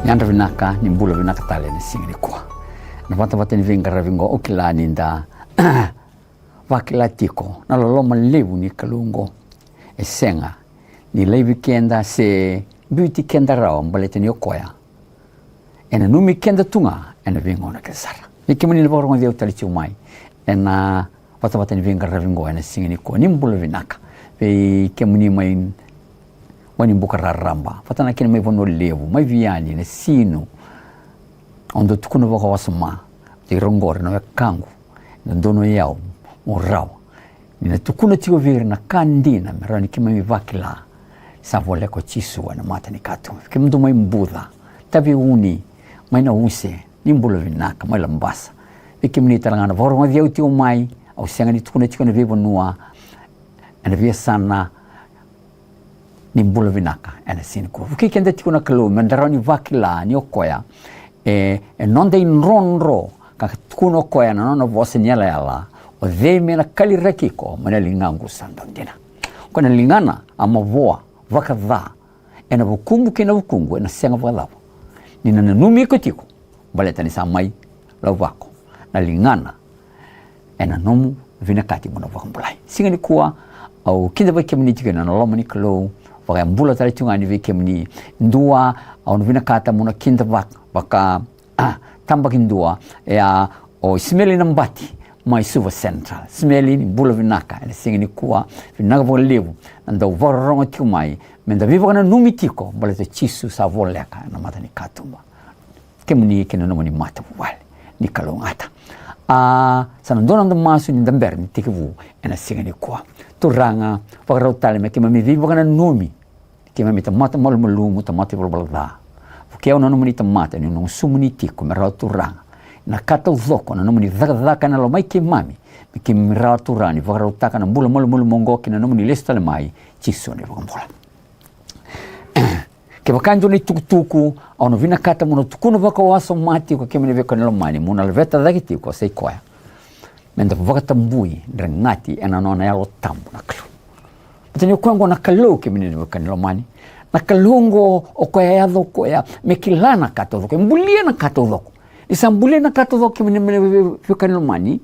Ngandra vinaka ni mbula vinaka tale ni singini kwa. Na vata ni vingara vingo okila ninda wakila tiko na loloma levu ni kalungo esenga ni levi kenda se beauty kenda rao mbalete ni okoya ena numi kenda tunga ena vingo na kesara ikimuni ni borongo dia utali chumai ena vata ni vingara vingo ena singini kwa ni mbula vinaka pe kemuni mai wani mbuka raramba vata na kene mai vono levu mai viani na sino ondo tukuna waka wasuma di rongore na kangu na dono yao morao nina tukuna tiko viri na kandina merani kima mivakila savole ko chisu na mata ni katu kimdu mai mbudha tabi uni mai na use ni mbula vinaka mai lambasa ikimni talangana voro ma dia tio mai au senga ni tukuna tiko na vivo nua na via sana ni mbula vinaka ena sinko kikenda tiko na kalo mendarani vakila ni okoya e non dei nronro ka kuno koya na no vose nyala yala o de mena kali rakiko mana lingangu sandandina kona lingana amavoa vakadha ena bukungu kena bukungu ena senga valavo nina numi kotiko baleta ni samai lavako na lingana ena nomu vinakati mona vakambulai singa ni kuwa au kinda bakemni tigena na lomani klo vaka mbula tali tungani vikemni ndua au vinakata mona kinda vaka tambakin dua ya o smeli nambati mai suva central smeli bula vinaka ene singini kuwa vinaka vo levu anda vorongo tikumai menda viva kana numitiko balete chisu sa voleka na mata ni katumba kemuni kena no ni mata wale ni kalongata sana dona ndo masu ni ndamber ni tikivu ene singini kuwa turanga pakaro tale me kema mi viva kana numi kema mi tamata mol molungu tamata volbalda porque eu não me mata ni não sumuni tiko merau turanga na kata uzoko na nomuni dhaka na lo mai ke mami ke merau turani vara utaka na bula mol mongo ke na nomuni lestale mai chisone vambola ke bakanjo ni tukutuku au no vina kata mono tukuno vaka waso mati ko ke mene veka no mani mona leveta dhaki ko sei koya menda vaka tambui drengati ena no na yalo tambu na klu pateni kwango na kalo ke mene veka no mani na kalungo o koya yadho koya mekilana kato dhoko mbulia na kato dhoko isambulia na kato dhoko mene vekani mani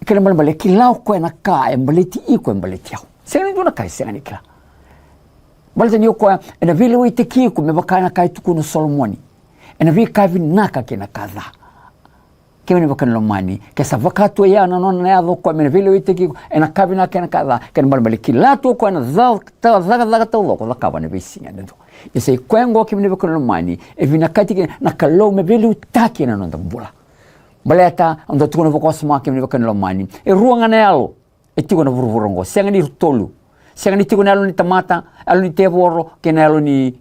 ikala mbale kilao koya na ka mbaleti iko mbaleti yao sengani dona kai sengani kila baleta ni koya ena vile wite kiku mebakana kai tukuno solomoni ena vile kavi naka kena kadha kemene vekani mani kesa vakato ya na nona yadho koya mene vile wite kiku ena kavi naka kena kadha kena mbale kilato koya na zaga dhoko dhakaba ne besinga ndo ese kwengo kimne vekano mani e vinakati na kalo mebeli utaki na ndo mbula baleta ndo tukono vokosma kimne vekano mani e ruanga na yalo e tiko na vuruvurongo senga ni tolu senga ni tiko na yalo ni tamata alo ni tevoro kena yalo ni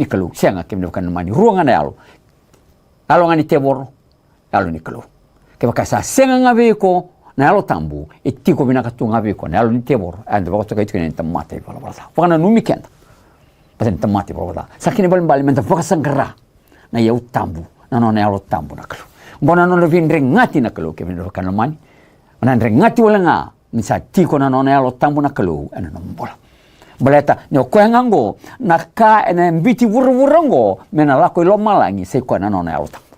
kalo senga kimne vekano mani ruanga na yalo alo ngani tevoro alo ni kalo ke bakasa senga ngaveko na yalo tambu e tiko vinakatunga veko na yalo ni tevoro ando vakotoka itiko ni tamata ivala bala vakana numi kenda pasen tamati bala sakini bali menta vakasangara na yau tambu na no na yalo tambu na kalo ngona no vindre ngati na kalo ke vindre kana mani na ngati wala nga misa tiko na no na yalo tambu na kalo ana no mbola baleta no kwengango na ka ena mbiti vuruvurango mena lako ilo malangi se ko na no na yalo tambu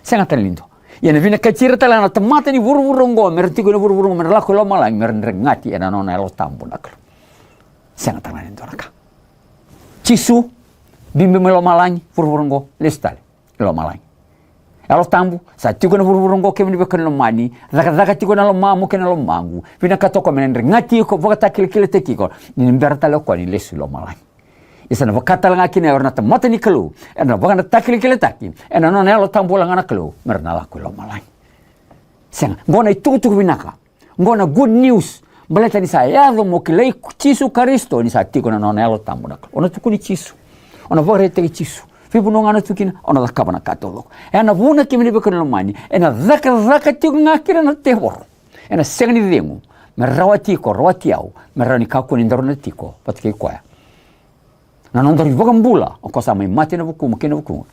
senga lindo yana vina kacira tala na tamata ni vuruvurongo mertiko ni vuruvurongo mena lako ilo malangi merendre ngati ena no na yalo tambu na kalo senga lindo naka chisu bimbe melo malangi vuruvurongo lestale lo malangi alo tambu sa tiko na vuruvurongo ke mini bekano mani zaka tiko na lo mamu ke na lo mangu vina katoko menendre ngati ko vokata kile tekiko ni mberta lo ko ni lesu lo malangi isana vokata la ngaki na orna tamata ni kalo ena vokana takile taki ena no na lo tambu la ngana kalo merna la ko lo malangi senga ngona itutu vinaka ngona good news baleta ni saya mo kilei chisu Kristo ni sa tiko na no na lo tambu na ona tukuni chisu ona vorete chisu fibu no ngana tukina ona lakaba na katolo ena vuna kimini bekano mani ena zaka tiko ngakira na tevor ena sengni demu merawati ko rawati au merani kako ni ndorna tiko patke kwaya na non dori vogambula o cosa mai mate na vukumu kena vukumu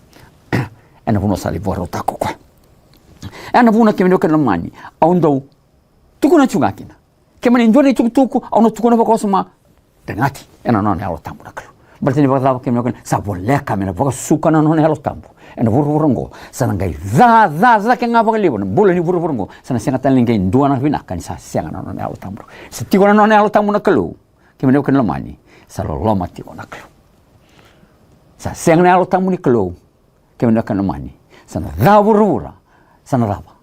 ena vuno sali voro tako kwa ena vuna kimini bekano mani aundo tukuna chungakina kemani ndoni tukutuku au no tukuna vakosma dengati ena no na lo tambu na kalo Berarti baka ke me sa boleka me baka suka na no helo tambu ena vurvurungo sana ngai za ke ngapa libo bula ni vurvurungo sana senga taling ngai dua na vina kan sa senga na no helo tambu se tigo na no helo tambu na kelu ke me kan lomani sa lo loma tigo na kelu sa senga na helo tambu ni kelu ke me kan lomani sana vurvura sana rava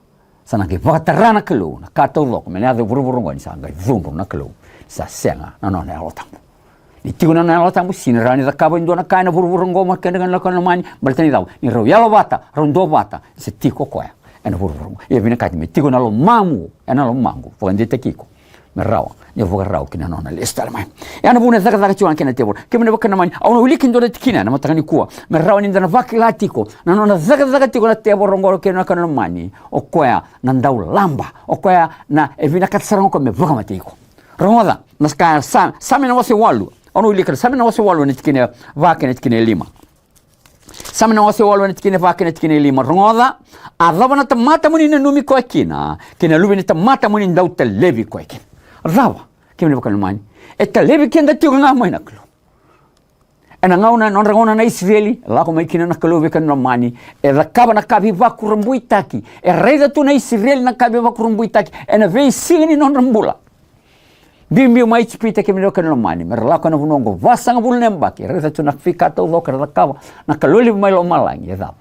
sana ngai baka tarana kelu na kato lo me na vurvurungo ni sa ngai vumbu na kelu sa senga na no helo tambu ni tigo na helo tambu sinirani da kaba indona kaina vurvurungo ma kan dengan lakan lomani berarti ni tahu ni ro yalo bata rondo bata se tiko koya ena vurvurungo e vina kati me tigo na lo mamu ena lo mangu fo ande tekiko me rawa ni fo rawa kina nona le stal mai e ana bune zaka chuan kina tebor ke me bakana mani au wili kin dole tikina na matani kuwa me rawa ni ndana vakila tiko na nona zaka tiko na tebor rongo ke na kan lomani o koya na ndau lamba o koya na e vina katsarongo ko me voka matiko rongoda naska sami na wase walu ono likar sami na wase walu ne tikine vaka ne tikine lima sami na wase walu ne tikine vaka ne tikine lima rongoda adava na tamata muni na numi ko akina kina lubi na tamata muni ndau te levi ko akina rawa kimene bakal mani eta levi kenda tigo nga mai naklo ena ngauna non rangona na Israeli la ko mai kina naklo ve kan mani e la kaba na kabi va kurumbuitaki e reida tu na Israeli na kabi va kurumbuitaki ena ve singini non rambula bimbi mai chipita ke melo kan mani mer la kana vunongo vasanga bul nembaki reza tu nakfika to lo kara kawa nakaloli mai lo malangi da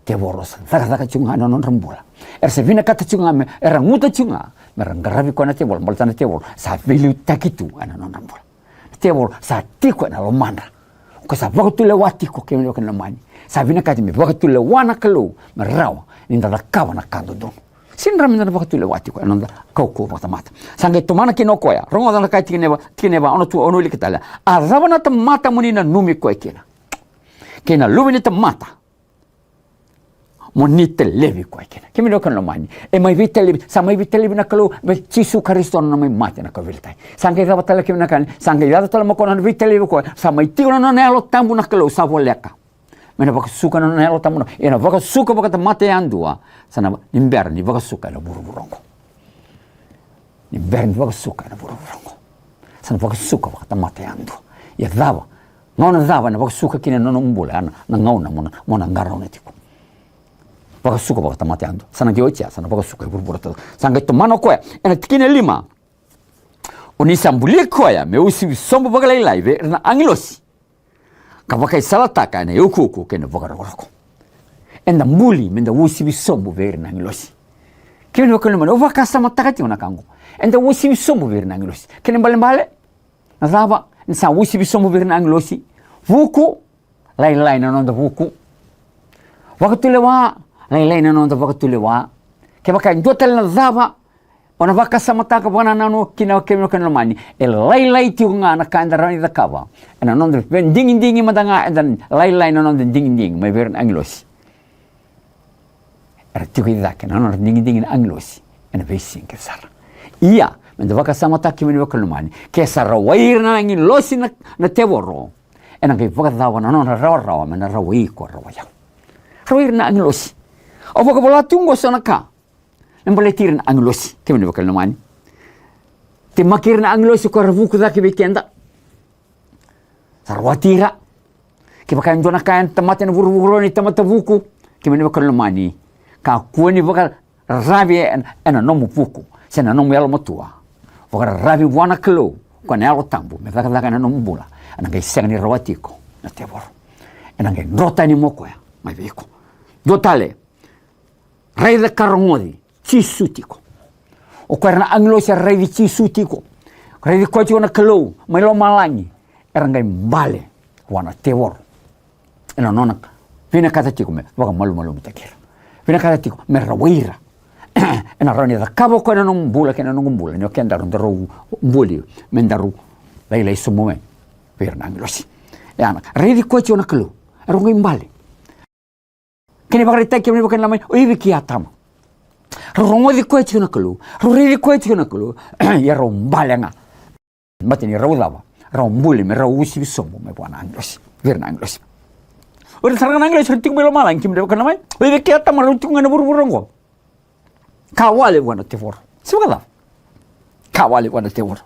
te boros zaka chunga non rambula se vina kata chunga me era muta chunga mer ngaravi kona te bol maltana te bol sa velu takitu ana non rambula te bol sa tiko na lo mandra ko sa vaktu le watiko ke melo kan mani sa vina kata me vaktu le wana kalo merawa ninda la kawa na kando don sinra minda vaktu le watiko ananda kauko mata sangai tomana kino koya rongo dana kai tikineva ono tu ono likitala azabana tamata munina numi ko ekena kena lubini tamata monite levi ko ekena kimi do kan lomani e mai vitelevi sa mai vitelevi na kalo be Jesu Kristo na mai mate na kaviltai sangai dava tala kimi na kan sangai dava tala makona vitelevi ko sa mai tigona na nelo tambu na kalo sa voleka mena baka suka na nelo tambu ena baka suka baka mate andua sana inverni baka suka na buruburongo inverni baka suka na buruburongo sana baka suka baka mate andua ya dava ngona dava na baka suka kina no mbula na ngauna mona ngarone tiko baka suka baka mate andua sana giocha sana baka suka buruburata sanga to mano koya ena tikine lima unisambuli koya meusi sombo baka live na angilosi kabakai salataka na yokuku kena vogaroroko enda mbuli menda wusi bisombo veri na ngilosi kene wakano mana ovaka sama takati ona kango enda wusi bisombo veri na ngilosi kene mbale na zaba nsa wusi bisombo veri na ngilosi vuku lai na nonda vuku wakatulewa lai na nonda wakatulewa kebaka ndotel na zaba ona vaka samataka bwana nano kina kemno kan mani lai tiunga na kandarani da kava ena non ding madanga and lai no non ding mai ver anglosi artigo da kana non ding anglosi ena vesin ke sar ia menda vaka samataka kemno kan mani ke sar wair na anglosi na tevoro ena ke vaka da wana non rawa mena rawi ko rawaya rawir na anglosi o vaka bola tungo sanaka embole tirin anglosi kemene bakal namani te makirna anglosi ko ravuku da ke bekenda sarwatira ke bakal jona kayan temate na vuru ni temate vuku kemene bakal namani ka kuani bakal rabi ena nomu vuku sena nomu yalo matua bakal rabi wana kelo ko na yalo tambu me bakal na nomu bula ana ke sengni rawatiko na tebor ena ke rota ni moko ya mai veko dotale rei de karongodi Cisutiko. O karena anglosi rei di Cisutiko. Rei di koci wana kalau, mai lo malangi. Erangai mbale wana tewor. Ena nona vina kata tiko me, waka malu mitakira. Vina kata tiko me rawira. Ena rani da kabo ko ena nung bula kena nung bula. Nyo kenda ron daru mbuli mendaru lai sumume. Virna anglosi. Ena rei di koci wana kalau, erangai mbale. Kini bakal ditaki me bakal lamai, oivi kiatama. Rongo di koe tuna kelu, ruri di koe tuna kelu, ya rombale nga. Mati ni raudava, rombuli me rausi bisomo me buana anglos, virna anglos. Ora sarang anglos hentik melo malang kim de kana mai. Oye ke ata maru tunga na burburongo. Kawale buana tevor. Sibala. Kawale buana tevor.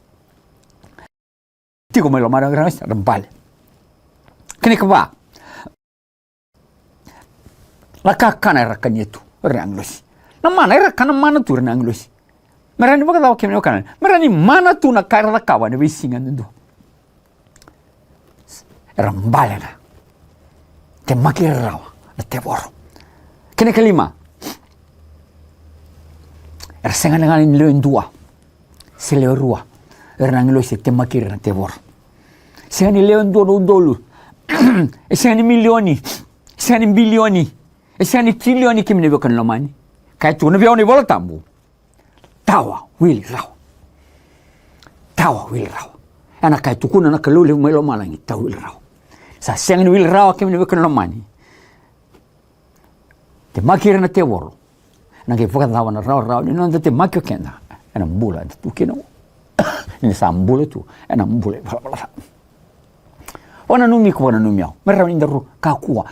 Tigo melo malang ngras rombale. Kini kaba. Lakakana era kanyetu ranglosi. Na mana era kana mana tu ranglosi. Merani baka daw kemne kana. Merani mana tu na kaira la kawa ne wisinga ndu. Era mbalena. Te makira rawa na te boro. Kini kelima. Era senga ngani leo ndua. Sele rua. Era nanglosi te makira na te boro. Senga ni leo ndua no dolu. Senga ni milioni. Senga ni bilioni. Senga ni trilioni kemne baka lomani. Kai tu na via ni bola tambu. Tawa wili rawa. Tawa wili rawa. Ana kai tu kuna na kalule melo malangi tawa wili rawa. Sa senga ni wili rawa kemne baka lomani. Te makira na te boro. Na ke foka dawa na rawa ni no te makio kenda. Ana mbula tu kino. Ni sa mbula tu. Ana mbula bala. Ona numi ko na numi au. Merra ni ndaru ka kuwa.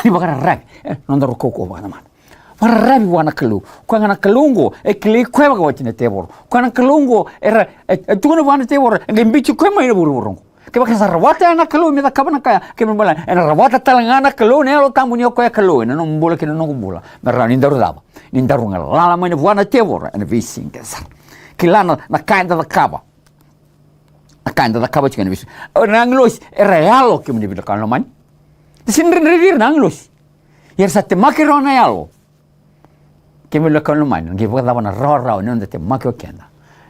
Ni bakara rabi. No ndaru koko bana man. Para rabi wana kalu. Kwa ngana kalungo e kile kwa baka wachine te boro. Kwa ngana kalungo era tu na wana te boro. Ngembichi kwa mai buru buru. Ke baka sa rawata na kalu mi da kabana kaya. Ke mbala ena rawata talangana kalu ne lo tamu ni ko ya kalu. No mbula ke no mbula. Merra ni ndaru daba. Ni ndaru ngala la mai wana te boro. Ena visin ke sa. Kilana na kainda da kaba. Kainda da kaba chikana visu. Nanglos era yalo ke mni bila man. Sinrin revir nanglos. Yer sa te makiro na yalo. Ke bila man. Ngi boka daba na raw no te makio kenda.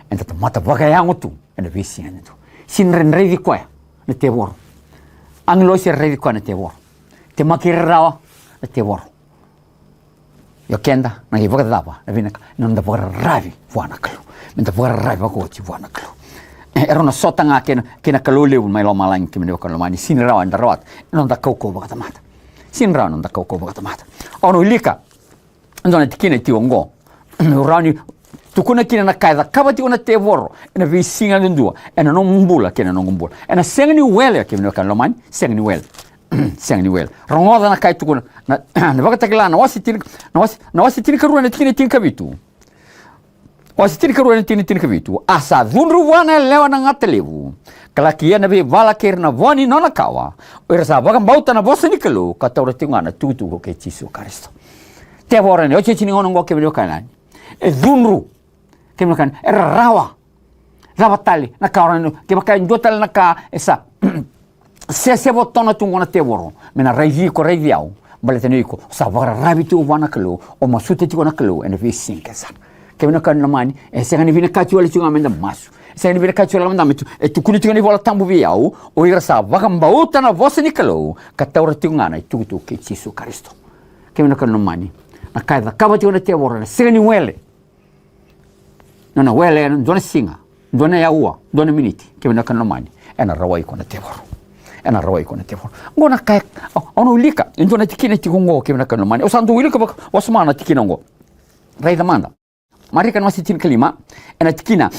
Enta te mata boka yango tu. Ena visi ena tu. Sinrin revi kwa na te boro. Anglos er revi kwa na te boro. Te makiro rawa na te boro. Yo kenda ngi boka daba. Na vina no nda boka ravi wana kalu. Nda boka ravi ko ti wana kalu. Era una sota nga kena kalule mai lo malang kimene ko lo mani sin rawa ndarawat non da koko baka tamata sin rawa non da koko baka tamata ono lika ndona tikine ti ongo rani tukuna kina na kaida kabati ona te voro ena vi singa ndua ena no mbula kena no mbula ena sengni wele kimene ko lo mani sengni wele sengni wele rongoda na kai tukuna na baka takila na wasi tin karua na tikine tin kabitu wasi tini karuan tini kavitu asa dhunru wana lewa na ngatelevu kalakia na be vala kerna voni nona kawa irasa bagam bauta na bosa ni kalu kata ora tingana tutu ko ke Yesu Kristo te bora ne oche chini ngono ngoke belo kanani e dhunru ke makan era rawa rabatali na kawan ke makan jotal na ka esa se botona tungona te boro mena raivi ko raiviau baleteni ko sa vara rabitu wana kalu o masute ti kona kalu ene vi sinkesa kemina kan lamani senga ni vina kachu ali chunga menda masu senga ni vina kachu ala menda tu kuni tinga ni vola tambu viau o ira sa vakam bauta na vosa ni kalo kataura tinga na tu ke Yesu Kristo kemina kan lamani na kaida kaba tinga te bora senga ni wele na wele dona singa dona yaua dona miniti kemina kan lamani ena rawai kona te bora ena rawai kona te bora ngona kai ono lika dona tikina tikungo kemina kan lamani o sandu wilika wasmana tikina ngo rai manda mari kan wasi tin kelima ena tikina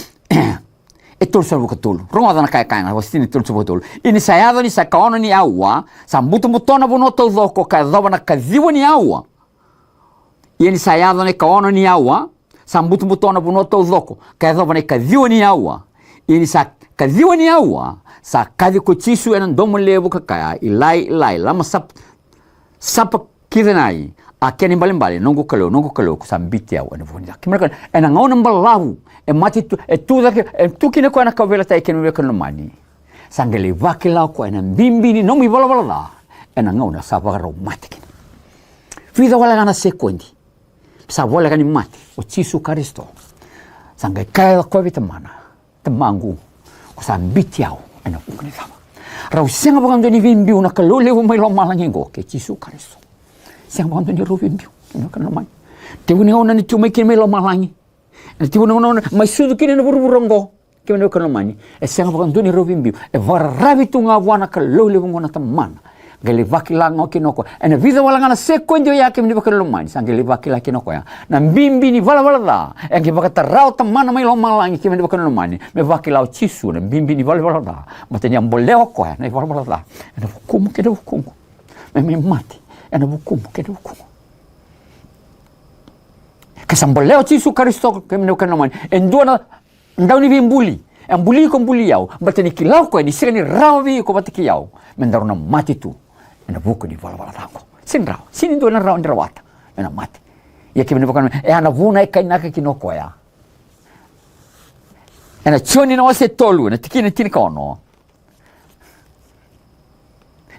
etul sabu ketul rongo dana kai kai wasi tin etul sabu ketul ini saya ni sakaono ni awa sambutu mutona bonoto loko ka dovana kaziwa ni awa ini saya ni kaono ni awa sambutu mutona bonoto loko ka dovana kaziwa ni awa ini sa kaziwa ni awa sa kadi ko chisu ena domo lebu ka kaya ilai lama sap kidenai akeni mbali nongo kalo kusambiti au ena voni kimera ena ngona mbalau e mati tu da tu kine ko na kavela tai kene we kono mani sangeli vakila ko ena bimbini no mi bala da ena ngona sa va romantic vida wala gana sekondi sa wala gani mati o Yesu Kristo sangai kai ko vitamana temangu kusambiti au ena kuni sama rau senga bangando ni bimbi una kalole o mai lo malango ke Yesu Kristo siang bantu ni rubin biu kena kan lamai tibu ni ona ni cuma kini melo malangi tibu ni ona mai sudu kini na buru burongo kena kan lamai siang bantu ni rubin biu varabi tu ngawana kalau lebu ngona teman gele vakila ngoki noko ena vida wala ngana sekondi ya kemi bakal lamai sang gele vakila kinoko ya na bimbi ni vala da engke bakata rau teman mai lo malangi kemi bakal lamai me vakila Yesu na bimbi ni vala da matanya boleo ko ya na vala da ena hukum keda hukum me mati ena hukumu keda hukumu kasamboleo Yesu Kristo kemene kana man endona ndau ni bimbuli buli ko buli yau batani kilau ko ni sirani rawi ko batiki yau mendaruna mati tu ena buku ni wala tango sin raw sin ndo na raw ndrawata ena mati ya kibini bakana ana vuna ikainaka kinoko ya ena choni na wase tolu na tikini kono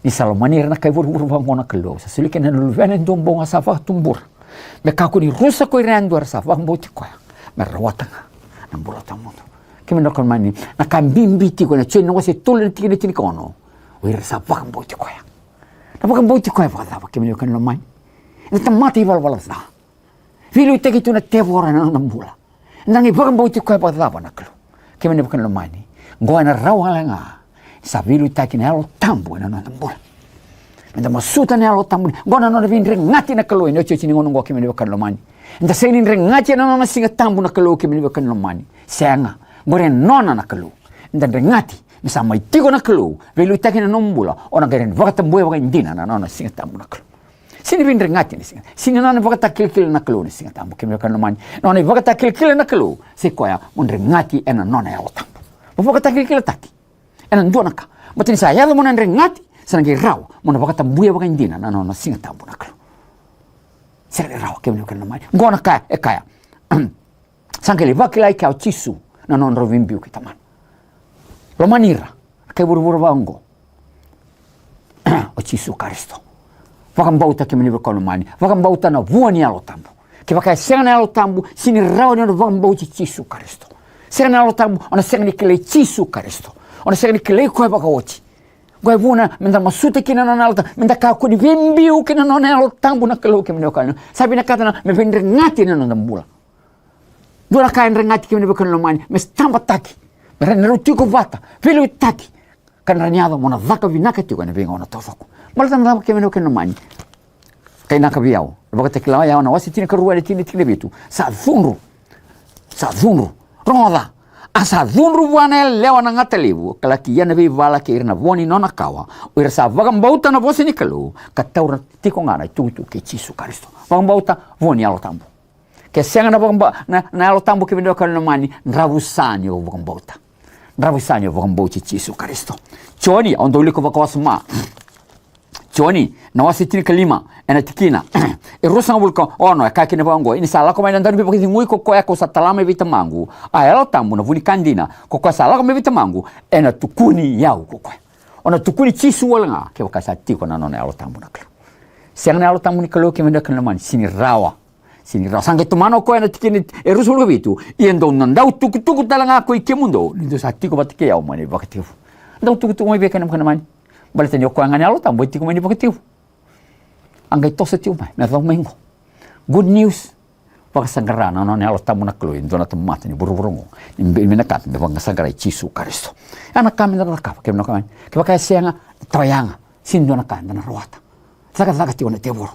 ni salomani na kai vuru vangona kelo sa sulike na luvene ndombo nga safa tumbur me kako ni rusa ko irandor safa mboti ko me rawata na mbura tamundo kimi no mani na kambimbiti ko na choni na wase tolu na tikini kono wir safa mboti ko ya na baka mboti ko ya baka kimi no kan mani na tamati wala sa vilu teki tu na tevora na mbula nangi baka mboti ko ya baka na kelo kimi no kan mani ngoa na rawala sa vilu taki na alo tambu na mbula nda masuta na alo tambu ngona no vin ngati na kalo no chichi ngono ngo kimi kan lomani nda senin ngati na no singa tambu na kalo kimi kan lomani senga ngore nona na kalo nda ngati misa mai tiko na kalo vilu taki na mbula ona garen vakata mbuya vaka indina na no singa tambu na kalo sini vin ngati ni singa sini na vakata kilkil na kalo ni singa tambu kimi kan lomani no ni vakata kilkil na kalo sekoya mondre ngati ena nona alo tambu vakata kilkil taki ena ndonaka matini sa yalo mona ngati sanangi raw mona bakata mbuya baka indina na no singa tambu na kalo sere raw kemno kan mai ngona ka e kaya sangeli bakilai ka chisu na non rovimbiu kitaman romanira kai buru bango o chisu karisto vakambauta kemni bakon mani vakambauta na vuani alo tambu ke baka sena alo tambu sini raw na vakambauti chisu karisto sena alo tambu ona sengni kele chisu karisto ona sengni kele ko baka oti goe vuna menda masuta kina na alta menda ka ko di vimbiu kina no na tambu na kelo ke meno kana sabi na katana me vendre ngati na no mbula dora kaendre ngati ke meno kana mani me stamba taki me ren rutiko vata velo taki kan ranyado mona vaka vinaka tiko na venga ona tofako malta na ke meno kana mani kai na ka viao baka te kila ya ona wasi tini ka ruwa tini vitu sa vunru roda asa dhunru wana lewa na ngata lewu kala kia na vala ke irna voni nona kawa o ira sa vagambauta na vosi ni kalu kataura tiko ngana tutu ke chisu karisto vagambauta voni alo tambu ke senga na vagamba na alo tambu ke vindo kana mani nravusani o vagambauti chisu karisto choni ondo liko vakawasma choni na wasi tini kalima ena tikina e rusa ngulko ono e kakine bango ini sala ko mainan darbi pakiti ngui ko ya ko satalame vita mangu a elo tambu na vuni kandina ko sala ko me vita mangu ena tukuni yau ko ona tukuni chisu wala ke ka sa tiko na nona elo tambu na klo siang na elo tambu ni klo ke menda kana man sini rawa sange tumano ko ena tikini e rusa ngulko vitu iendo nandau tuku talanga ko ikemundo ndo sa tiko batike yau mani bakati ndau tuku mo be kana mani balita ni ko ngani elo tambu tiko mani bakati angkai tosa tiu mai na thong mengo good news pakasangara na no alo tamu na kloin dona tomate ni buru-burungo ni minakat be pakasangara chisu karisto ana kami na ka ke no kami ke pakai senga toyanga sindo na kan na ruata saka tiu na teboro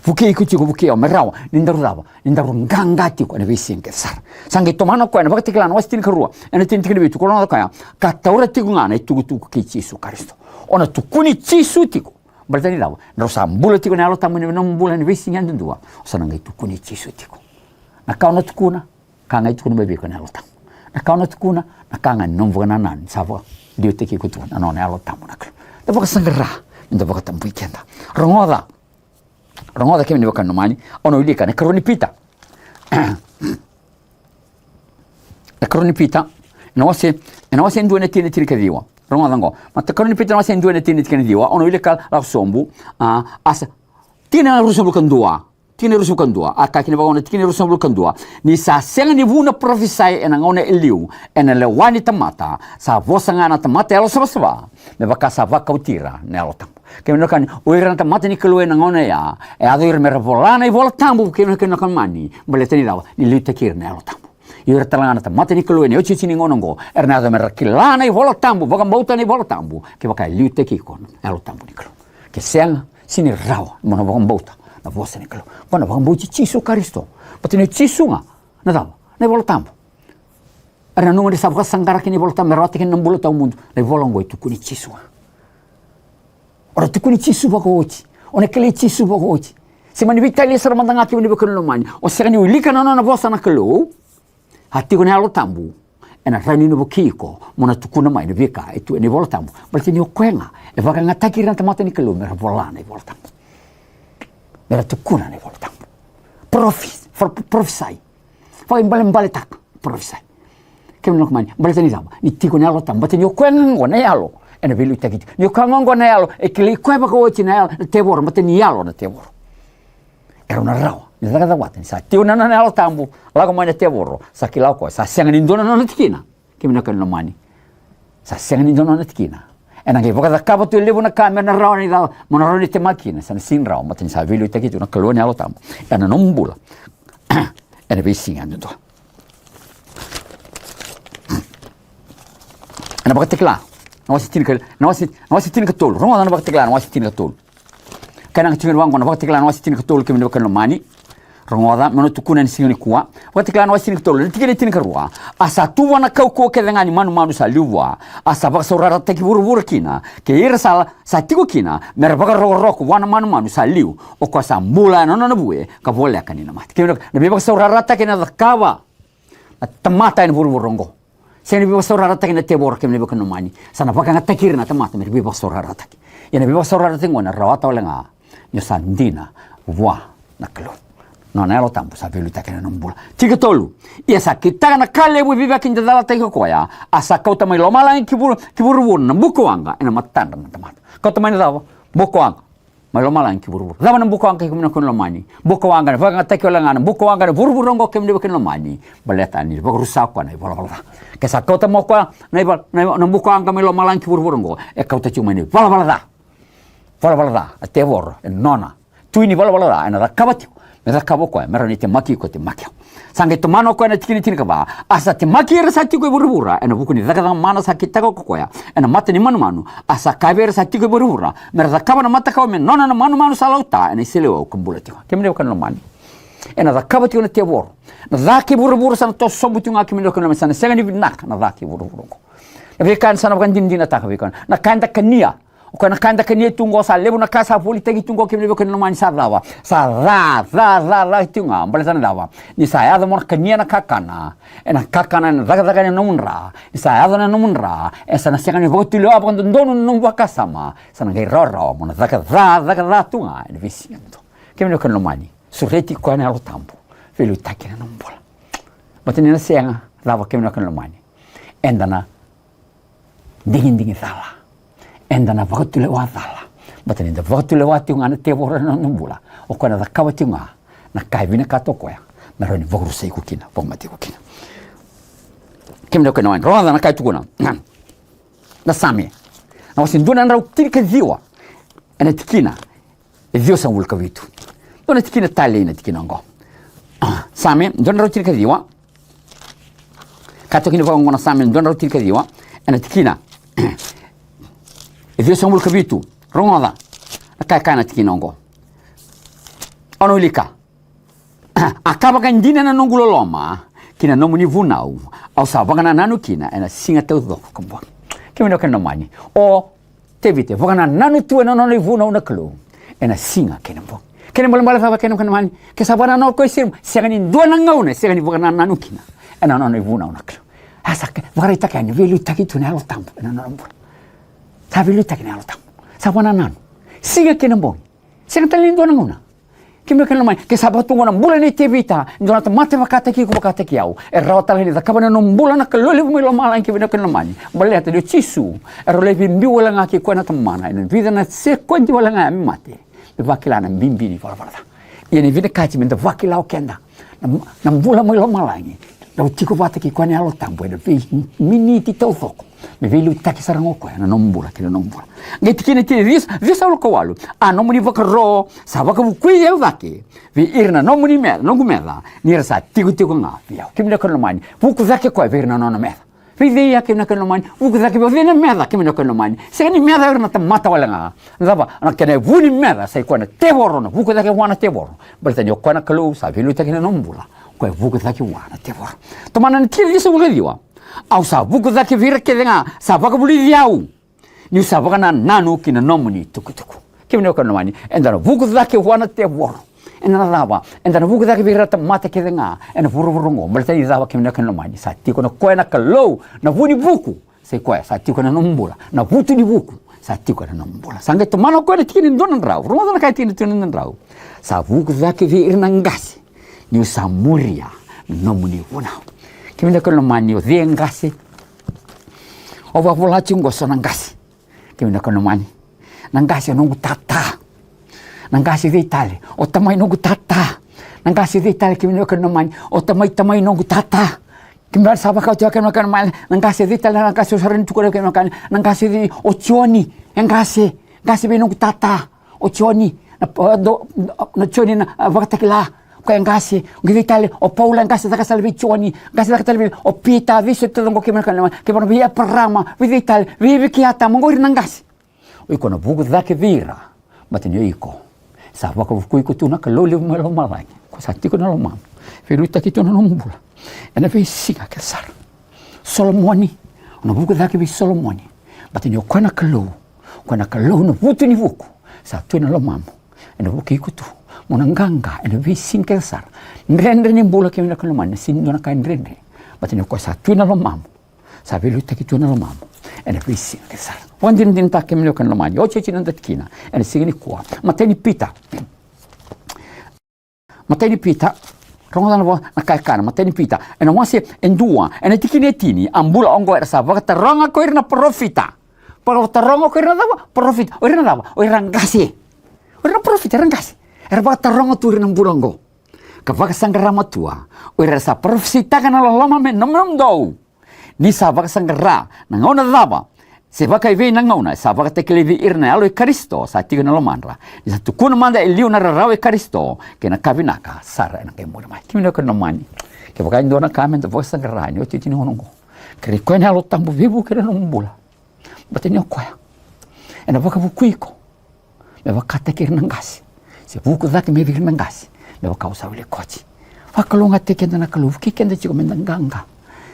buki ikuti ko buki o merawa nindaru ngangati ko na visin ke sar sangai tomano ko na pakati klan wastin karua ena tin tikini bitu ko na kaya ka taura tiku ngana itu ke chisu karisto ona tukuni chisu tiku berarti daw rosa mbula tiko na alo tamu ni mbula ni visi nganda dua sana ngai tukuni chisu tiko na kauna tukuna ka ngai tukuna bebe ko na alo tamu na kauna tukuna na ka ngai nomvo na nan savo dio tiki ko tu na no na alo tamu na ka da baka sangara nda baka tambu ikenda rongoda kemi ni baka no mani ono ilika na karoni pita na wase ndu na tini tirika diwa rongodango mata karoni pita na wase ndu na tini tirika diwa ono ilika la sombu asa tina rusulu kandua aka kini bagona tini rusulu kandua ni sa senga ni vuna profisai ena ngone eliu ena le wani tamata sa vosanga na tamata elo sabasaba me baka sa vaka utira ne alo tambu kemi no kan oira na tamata ni kelu ena ngone ya e ado ir me revolana i vola tambu kemi no kan mani baleteni dawa ni lita kir ne alo tambu ira talanga na tamata ni kelu ena ochi chini ngono ngo erna ado me rakilana i vola tambu baka mbauta ni vola tambu ke baka lita kiko alo tambu ni kelu ke senga sini rawa mono baka mbauta na vosa ni kalo pana bambuchi chisu karisto patine chisunga na dava ne vola tambo era nunga di sabka sangara kini vola tambo rati kini nambulo tau mundu ne vola ngoi tukuni chisunga ora tukuni chisu bako ochi one kele chisu bako ochi se mani vitali sara mandanga ki wini bakano mani o sera ni ulika na vosa na kalo hati ko ne alo tambo ena rani no kiko mona tukuna mai veka itu ni voltambo berarti ni okwenga e vaka ngataki ran tamata ni kelo mera volana ni voltambo mera tukuna ni voltambo profisai fa imbale tak profisai kemno kmani berarti ni zamba ni tiko ni alo tambo berarti ni okwenga ngona yalo ena velu takiti ni okwenga ngona yalo e kili kweba ko china yalo te bor berarti ni yalo na te bor era una rawa ni daga watan sa tiu na alo tambo lago mai te bor sa kilau ko sa senga ni dona na tikina kemno kan no mani sa senga ni dona na tikina ena ke voka kaba tu levo na kamera na rawa ni da mona rawa ni te makina sa sin rawa matin sa velu takiti na koloni alo tambo ena nombula ena be singa ndo ena baka tekla nawasi tin ka tol ronga na baka tekla nawasi tin ka tol kana ka tinga wango na baka tekla nawasi tin ka tol kemno kan no mani rongoda mano tukuna ni singani kuwa wati klana wasi ni tolo tikene tin karua asa tuwa na kau ke ngani manu sa liwa asa baka saurara taki buru kina ke ira sa tiko kina mer baka roko wana manu sa liu o ko sa mula no bue ka vole kanina mat ke na baka saurara taki na kawa tamata ni buru rongo sen baka saurara taki na tebor ke ne baka no mani sana baka ngatakir na tamata mer baka saurara taki ya ne baka saurara tingo na rawata olenga ni sandina wa na kalo no alo tampo sa velu takena nombula tika tolu ia sa kita na kale bu biba kinda dala teko koya asa kau tamai lo malang kiburu na buku anga ena matanda na tamata kau tamai dawa buku anga mai lo malang kiburu dawa na buku anga kumina kun lo mani buku anga na vaga teko langana buku anga na buru rongo kemne bekin lo mani baleta ni baru rusak ko na bola ke sa kau tamo ko na buku anga mai lo malang kiburu rongo e kau ta cuma ni bola da tevor nona tuini bola da ena rakabati mera kabo ko mera ni te maki ko te maki sange to mano ko na tikini ka ba asa te maki ra sa ti ko burubura ena buku ni daga mana sa kita ko ya ena mata ni manu asa kaber sa ti ko burubura mera da kaba na mata ko men nona na manu salauta ena seleo ko bulati ko kemne ko no mani ena da kaba ti ko te bor na zaki burubura sa to sobuti ngaki men ko na sana sega ni nak na zaki burubura ko e kan sana kan din ta ka kan na kanda kania o kana kanda kania tungo sa lebu na kasa polita gi tungo kemne ko no mani sa dawa sa ra tunga balana dawa ni sa ya mo kania na kakana ena kakana na daga ni nomunra ni sa ya na nomunra esa na sega ni votulo apa ndo no wakasama sana ngai roro mo na daga tunga ni visiento kemne ko no mani sureti ko na lo tampo velu takina no mbola batini na senga dawa kemne ko no mani endana dingin sala endana vakatule wa sala batani da vakatule wa tiunga na tebora na numbula o kana da kawatiunga na kaivina katoko ya na roni vokrusei kukina pomati kukina kemne ko noan roda na kaitukuna na sami na wasinduna na utirika ziwa ena tikina zio sa vulka vitu dona tikina tale na tikina ngo sami dona utirika ziwa katokini vongo na sami dona utirika ziwa ena tikina Ivyo sa mulka vitu, rongoda, nakakana tikinongo. Ono ilika. Akaba ka ndina na nongulo loma, kina nomu ni vunau, au sa vagana nanu kina, ena singa tau dhoko kambwa. Kemino kena mani. O, tevite, vagana nanu tu ena nono vunau na klu, ena singa kena mbwa. Kena mbala thaba kena mani, ke sabana no ko sirum, segani dua na ngaune, segani vagana nanu kina, ena nono vunau na klu. Asa, vagara itakani, velu takitu na alo tampo, ena nono mbwa. Sabi lu tak ni alutam. Sabu nanan. Siga kinambong. Siga talin do nanguna. Kimno kan mai ke sabu tu ngona bulan ni tevita. Ndona ta mate vakata ki ko vakata ki au. E rota ni da kabana no bulan ka lole mo lo mala ki bino kan mani. Balle ta de chisu. E role bi mbi wala ngaki ko na tamana. Ina vida na se ko ndi wala nga mate. Be vakila na mbimbi ni wala. Ini vida kachi men da vakila o kenda. Na bulan mo lo mala ni. Da tiko vata ki ko ni alutam. Bo de mini ti tau foko. Me velu taki sarangoko na nombula kina nombula ngeti kina ti vis au ko walu a nomuni vakaro sa vakavu kuia vaki vi irna nomuni me nongu mela ni rasa tigu nga via kimna kono mani vuku zake ko virna nona mela vi via kimna kono mani vuku zake vi na mela kimna kono mani segani mela irna ta mata wala nga ngaba na kene vuni mela sai ko na teboro na vuku zake wana teboro balta ni ko na kalu sa velu taki na nombula ko vuku zake wana teboro to mana ni ti viso ngadiwa au sa buku zake vira ke denga sa baka buli diau ni sa baka na nanu kina nomuni tuku kimne ko nomani endano buku zake wana te wor ena lava enda na vuku daki virata mata ke nga ena vuruvurongo malta i lava ke na kan mani sa tiko na koe na kalau na vuni buku se koe sa tiko na nombula na vutu di buku sa tiko na nombula sanga to mano koe na tiki ni donan rau rongo na kai tiki ni rau sa vuku daki virna ngasi ni usamuria nomuni vuna ke na kan mani o de ngasi o va vola chingo so ngasi ke na kan mani ngasi no tata nangasi de Italia o tamai no tata nangasi de Italia kimi no kana mani o tamai no tata kimi saba ka tia kana kana mani nangasi de Italia nangasi o sarin tukura kana kana nangasi de o chioni ngasi be no tata o chioni na chioni na vaktakila ko ngasi ngi Italia o Paula ngasi da salvi chioni ngasi da salvi o pita viso to ngo kimi kana ke bono via parama vi Italia vi kiata mongori nangasi o ikono bugu dake vira matinyo iko sa waka kui ko tuna ka lole mo lo malai ko sa tiko na lo mam feruta ki tuna no mbula ena fe singa ka sar solomoni no buku dake bi solomoni batinyo kona ka lo no putu ni vuku sa tuna lo mam ena buki ko tu mona nganga ena fe singa ka sar ndrendre ni mbula ke na ka lo man sin dona ka ndrendre batinyo ko sa tuna lo mam sa feruta ki tuna lo mam ena fe singa ka sar Wandin din ta kemelo kan lomani o chechi nanda tkina ena sigini kwa mateni pita rongodan vo na kai kana mateni pita ena wase endua ena tikinetini ambula ongo era sa vakata ronga ko irna profita para tarongo ko irna dava profita o irna dava o irna ngasi o irna profita rangasi era vakata ronga tu irna burongo ka vaka sangra matua o irna sa profita kana loma men nom do ni sa vaka sangra na ngona dava se vaka ive na ngauna sa vaka te kelevi irna alo e Kristo sa tiga na lomandra ni sa tukuna manda e liu na rarau e Kristo ke na kavinaka sara na ke mura mai kimi na ka nomani ke vaka indona kamen to vosa ngarani o titini honongo ke ri koina lo tambu vivu ke na mbula bateni okoya ena vaka vukuiko me vaka te ke na ngasi se vuku dake me vir ngasi me vaka usawile kochi vaka longa te ke na kaluvu ki kende chiko mendanganga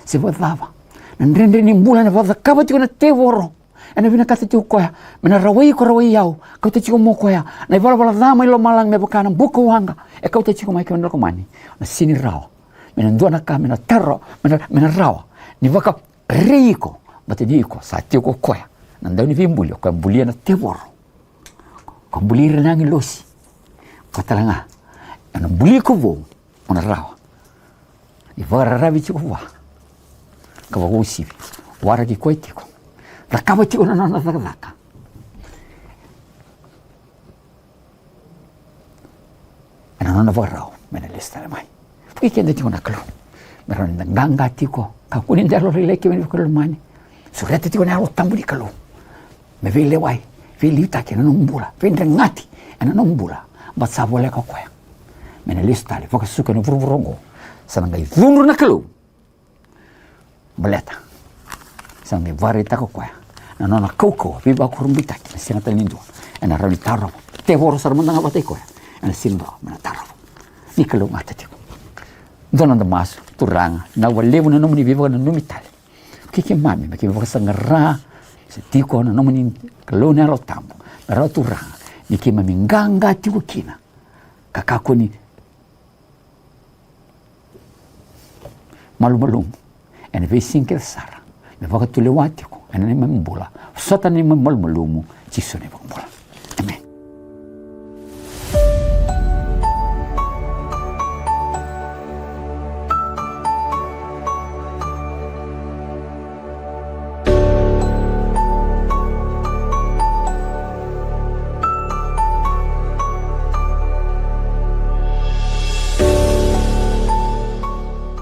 se vodava na ndrendre ni mbula na vava kaba tiko na te voro ena vina kata tiko koya mena rawai ko rawai yau kau te tiko mo koya na ivala dhama ilo malang me bakana buka wanga e kau te tiko mai ke ko mani na sini rawa mena ndua na ka mena taro mena rawa ni vaka reiko bate diko sa tiko koya na ndau ni vimbulio ko mbulia na te voro ko mbulia na ngi losi katalanga ena mbuli ko vo ona rawa ni vara ravi tiko wa kawa usivi wara ki koe tiko rakaba tiko na nana dhaka ana nana varao mena lista le mai puki kende tiko na kalo mera nda nganga tiko ka kuni ndalo rile ke meni kalo mani surete tiko na alo tambu di kalo me vile wai vile ita ke na nombula vende ngati ana nombula bat sabole ka koe mena lista le foka suka no vuruvurongo sananga i dhunru na kalo baleta sange varita ko kwa na nona koko viva kurumbita na singa talindo na rani taro te voro sarmanda ngabate ko na sinba na taro ni kalo matati dona da mas turanga na walevu na nomni viva na numitale kike mami ma kiva sangara se tiko na nomni kalo na lo tambo na turanga ni kima minganga tiko kina kakakoni malum ena vei sinke sara me vaka tule watiko ena ni mbula sota ni malumumu chisone mbula